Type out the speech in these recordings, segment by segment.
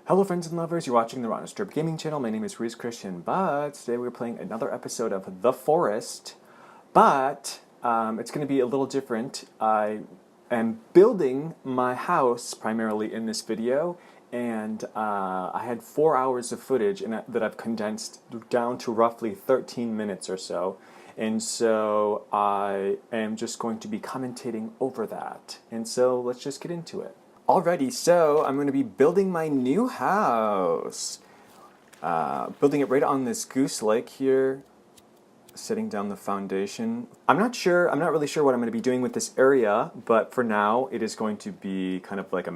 Hello friends and lovers, you're watching the RHYS Gaming channel. My name is RHYS Christian, but today we're playing another episode of The Forest, but it's going to be a little different. I am building my house primarily in this video, and I had 4 hours of footage that I've condensed down to roughly 13 minutes or so, and so I am just going to be commentating over that, and so let's just get into it. Alrighty, so I'm going to be building my new house. Building it right on this goose lake here, setting down the foundation. I'm not really sure what I'm going to be doing with this area, but for now it is going to be kind of like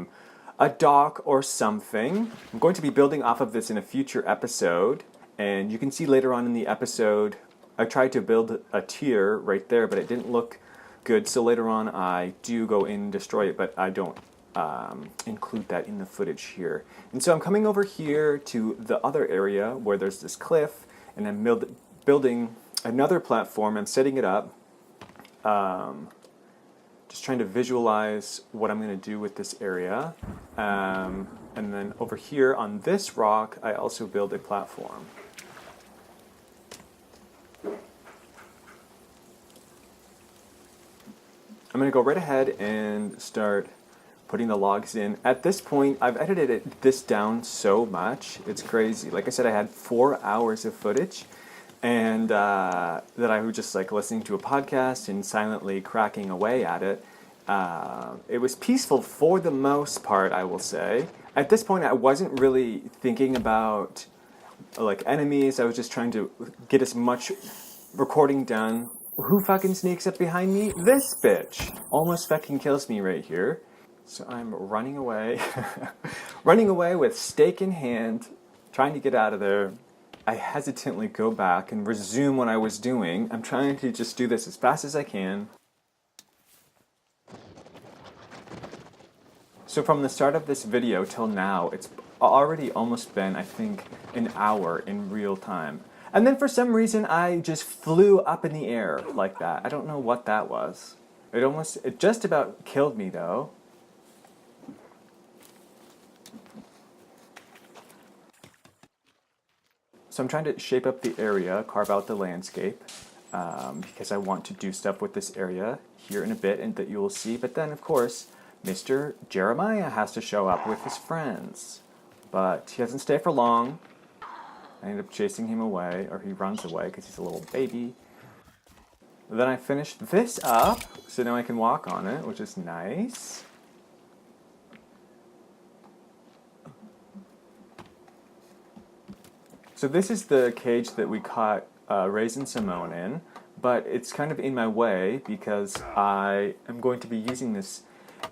a dock or something. I'm going to be building off of this in a future episode, and you can see later on in the episode, I tried to build a tier right there, but it didn't look good, so later on I do go in and destroy it, but I don't include that in the footage here. And so I'm coming over here to the other area where there's this cliff, and I'm building another platform. I'm setting it up, just trying to visualize what I'm going to do with this area. And then over here on this rock, I also build a platform. I'm going to go right ahead and start putting the logs in. At this point, I've edited this down so much, it's crazy. Like I said, I had 4 hours of footage, and that I was just like listening to a podcast and silently cracking away at it. It was peaceful for the most part, I will say. At this point, I wasn't really thinking about like enemies. I was just trying to get as much recording done. Who fucking sneaks up behind me? This bitch almost fucking kills me right here. So I'm running away, running away with stake in hand, trying to get out of there. I hesitantly go back and resume what I was doing. I'm trying to just do this as fast as I can. So from the start of this video till now, it's already almost been, I think, an hour in real time. And then for some reason, I just flew up in the air like that. I don't know what that was. It just about killed me though. So I'm trying to shape up the area, carve out the landscape, because I want to do stuff with this area here in a bit, and that you will see. But then, of course, Mr. Jeremiah has to show up with his friends. But he doesn't stay for long. I end up chasing him away, or he runs away because he's a little baby. Then I finish this up, so now I can walk on it, which is nice. So this is the cage that we caught RHYS and Simone in, but it's kind of in my way because I am going to be using this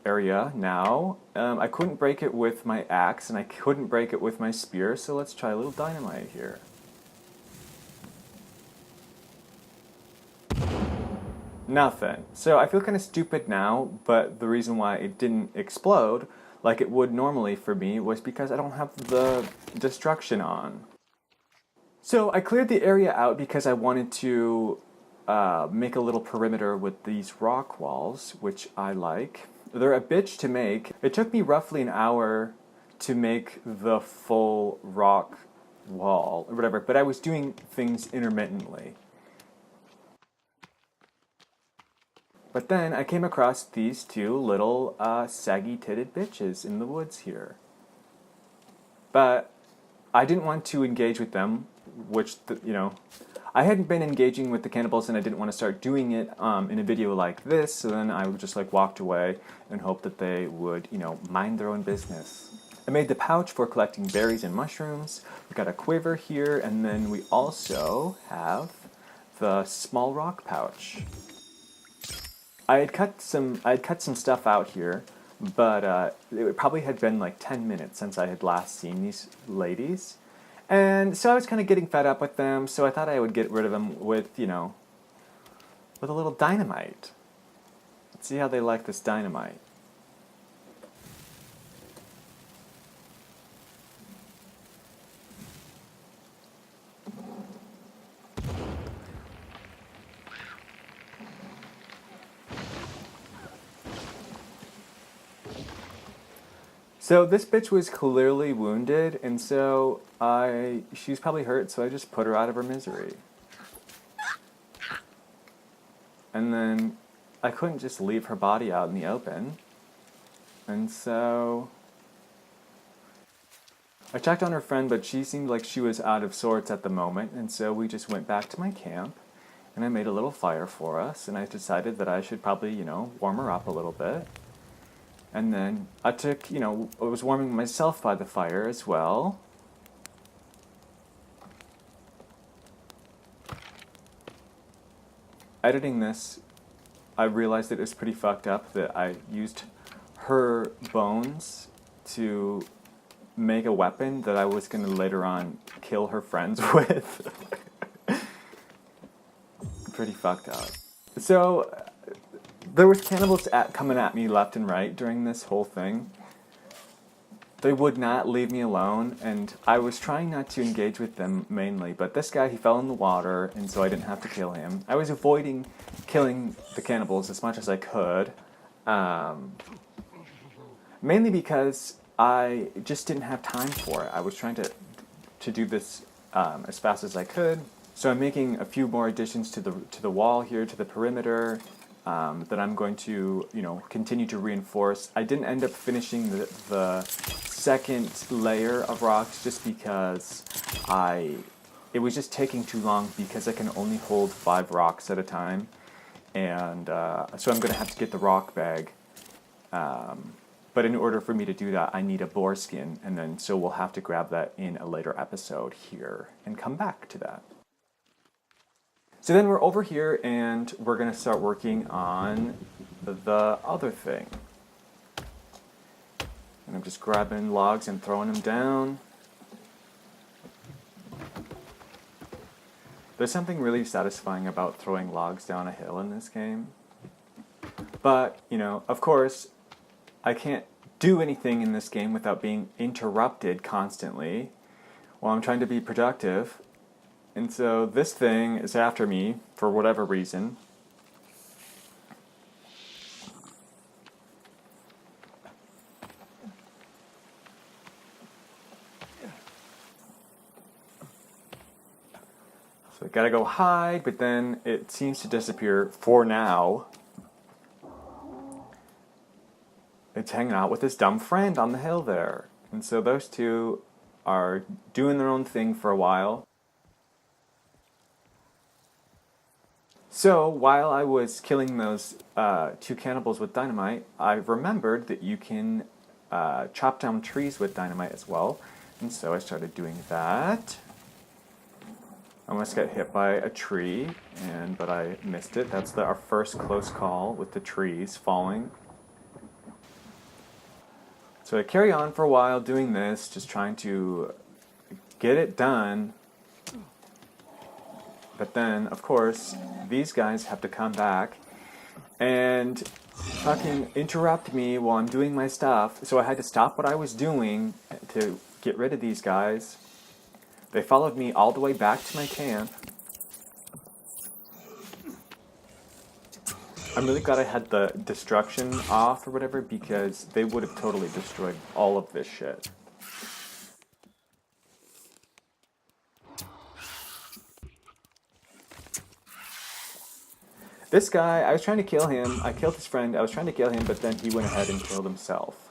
area now. I couldn't break it with my axe, and I couldn't break it with my spear, so let's try a little dynamite here. Nothing. So I feel kind of stupid now, but the reason why it didn't explode like it would normally for me was because I don't have the destruction on. So I cleared the area out because I wanted to make a little perimeter with these rock walls, which I like. They're a bitch to make. It took me roughly an hour to make the full rock wall or whatever, but I was doing things intermittently. But then I came across these two little saggy-titted bitches in the woods here. But I didn't want to engage with them, which, I hadn't been engaging with the cannibals, and I didn't want to start doing it in a video like this, so then I just walked away and hoped that they would, mind their own business. I made the pouch for collecting berries and mushrooms. We got a quiver here, and then we also have the small rock pouch. I had cut some stuff out here, but it probably had been like 10 minutes since I had last seen these ladies. And so I was kind of getting fed up with them, so I thought I would get rid of them with, with a little dynamite. Let's see how they like this dynamite. So this bitch was clearly wounded, and so she was probably hurt, so I just put her out of her misery. And then I couldn't just leave her body out in the open. And so I checked on her friend, but she seemed like she was out of sorts at the moment, and so we just went back to my camp, and I made a little fire for us, and I decided that I should probably, warm her up a little bit. And then I took, I was warming myself by the fire as well. Editing this, I realized that it was pretty fucked up that I used her bones to make a weapon that I was going to later on kill her friends with. Pretty fucked up. So there was cannibals coming at me left and right during this whole thing. They would not leave me alone, and I was trying not to engage with them mainly, but this guy, he fell in the water, and so I didn't have to kill him. I was avoiding killing the cannibals as much as I could, mainly because I just didn't have time for it. I was trying to do this as fast as I could, so I'm making a few more additions to the wall here, to the perimeter, that I'm going to, continue to reinforce. I didn't end up finishing the second layer of rocks just because it was just taking too long because I can only hold 5 rocks at a time, and so I'm going to have to get the rock bag. But in order for me to do that, I need a boar skin, and then so we'll have to grab that in a later episode here and come back to that. So then we're over here, and we're going to start working on the other thing. And I'm just grabbing logs and throwing them down. There's something really satisfying about throwing logs down a hill in this game. But, of course, I can't do anything in this game without being interrupted constantly while I'm trying to be productive. And so this thing is after me for whatever reason. So I gotta go hide, but then it seems to disappear for now. It's hanging out with his dumb friend on the hill there. And so those two are doing their own thing for a while. So while I was killing those 2 cannibals with dynamite, I remembered that you can chop down trees with dynamite as well. And so I started doing that. I almost got hit by a tree, but I missed it. That's our first close call with the trees falling. So I carry on for a while doing this, just trying to get it done. But then, of course, these guys have to come back and fucking interrupt me while I'm doing my stuff. So I had to stop what I was doing to get rid of these guys. They followed me all the way back to my camp. I'm really glad I had the destruction off or whatever, because they would have totally destroyed all of this shit. This guy, I was trying to kill him. I killed his friend. I was trying to kill him, but then he went ahead and killed himself.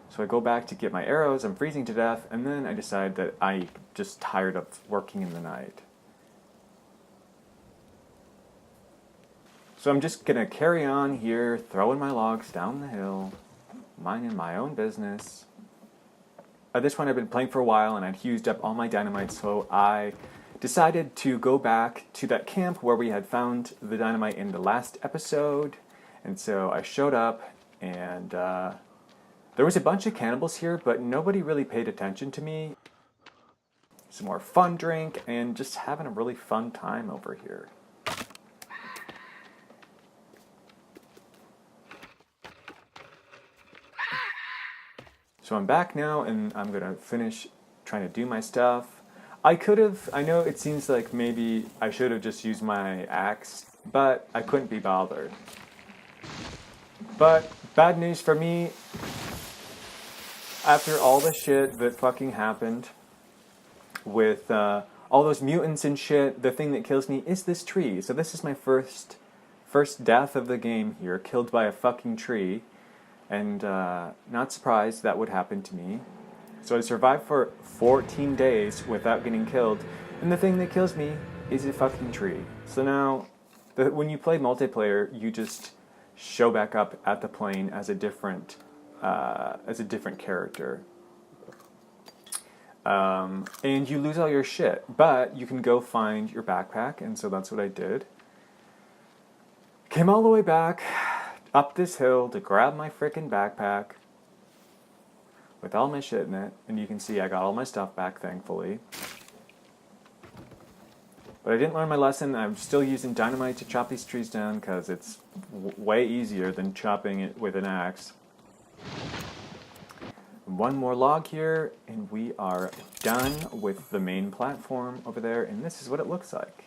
So I go back to get my arrows, I'm freezing to death, and then I decide that I'm just tired of working in the night. So I'm just gonna carry on here, throwing my logs down the hill, minding my own business. At this point I've been playing for a while and I'd used up all my dynamite, so I decided to go back to that camp where we had found the dynamite in the last episode. And so I showed up, and there was a bunch of cannibals here, but nobody really paid attention to me. Some more fun drink, and just having a really fun time over here. So I'm back now, and I'm going to finish trying to do my stuff. I could have, I know it seems like maybe I should have just used my axe, but I couldn't be bothered. But bad news for me, after all the shit that fucking happened with all those mutants and shit, the thing that kills me is this tree. So this is my first death of the game here, killed by a fucking tree. And not surprised that would happen to me. So I survived for 14 days without getting killed, and the thing that kills me is a fucking tree. So now, when you play multiplayer, you just show back up at the plane as a different character. And you lose all your shit, but you can go find your backpack, and so that's what I did. Came all the way back up this hill to grab my frickin' backpack with all my shit in it, and you can see I got all my stuff back, thankfully. But I didn't learn my lesson. I'm still using dynamite to chop these trees down because it's way easier than chopping it with an axe. One more log here, and we are done with the main platform over there, and this is what it looks like.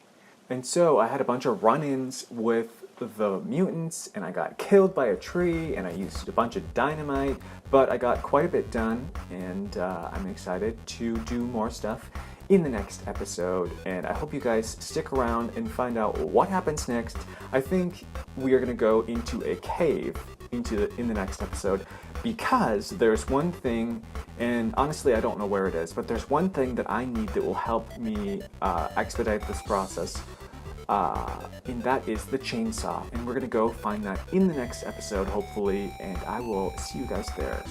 And so I had a bunch of run-ins with the mutants, and I got killed by a tree, and I used a bunch of dynamite, but I got quite a bit done, and I'm excited to do more stuff in the next episode, and I hope you guys stick around and find out what happens next. I think we are going to go into a cave in the next episode, because there's one thing, and honestly I don't know where it is, but there's one thing that I need that will help me expedite this process, and that is the chainsaw, and we're going to go find that in the next episode, hopefully, and I will see you guys there.